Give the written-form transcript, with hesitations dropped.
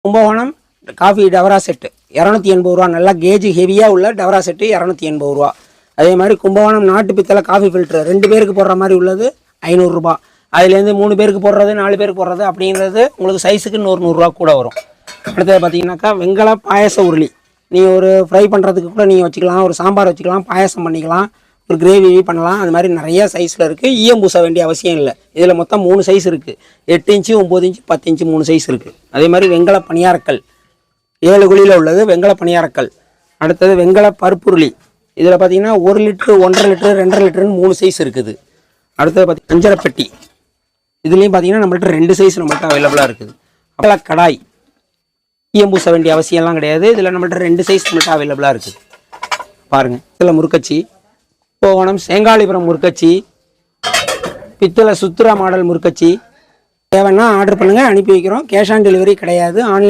Kumbakonam coffee டவரா set 280 ரூபா. நல்லா gauge ஹெவியாக உள்ள டவரா செட்டு 280 ரூபா. அதே மாதிரி கும்பகோணம் நாட்டு பித்தளை காஃபி ஃபில்ட்ரு 2 பேருக்கு போடுற மாதிரி உள்ளது 500 ரூபா. அதுலேருந்து 3 பேருக்கு போடுறது 4 பேருக்கு போடுறது அப்படிங்கிறது உங்களுக்கு சைஸுக்கு 100 ரூபா கூட வரும். அடுத்தது பார்த்தீங்கன்னாக்கா வெங்கல பாயச உருளி. நீங்கள் ஒரு ஃப்ரை பண்ணுறதுக்கு கூட நீங்கள் வச்சுக்கலாம், ஒரு சாம்பார் வச்சுக்கலாம், பாயசம் பண்ணிக்கலாம், ஒரு கிரேவி பண்ணலாம். அது மாதிரி நிறைய சைஸில் இருக்குது. ஈயம் பூச வேண்டிய அவசியம் இல்லை. இதில் மொத்தம் 3 சைஸ் இருக்குது. 8 இன்ச்சு, 9 இன்ச்சு, 10 இன்ச்சு 3 சைஸ் இருக்குது. அதே மாதிரி வெங்கல பணியாரக்கல் 7 குழியில் உள்ளது வெங்கல பணியாரக்கல். அடுத்தது வெங்கல பருப்புருளி. இதில் பார்த்தீங்கன்னா 1 லிட்ரு, 1.5 லிட்ரு, 2.5 லிட்டருன்னு 3 சைஸ் இருக்குது. அடுத்தது பார்த்தீங்கன்னா அஞ்சரை பெட்டி. இதுலேயும் பார்த்தீங்கன்னா நம்மள்ட்ட 2 சைஸ் நம்மள்ட்ட அவைலபிளாக இருக்குது. அப்பள கடாய் ஈயம் பூச வேண்டிய அவசியம்லாம் கிடையாது. இதில் நம்மள்ட்ட 2 சைஸ் நம்மள்ட்ட அவைலபிளாக இருக்குது. பாருங்கள், இதில் முறுக்கச்சி, கும்பகோணம் செங்காலிபுரம் முறுக்கச்சி, பித்தளை சுத்துரா மாடல் முறுக்கச்சி. தேவைன்னா ஆர்டர் பண்ணுங்கள், அனுப்பி வைக்கிறோம். கேஷ் ஆன் டெலிவரி கிடையாது. ஆன்லைன்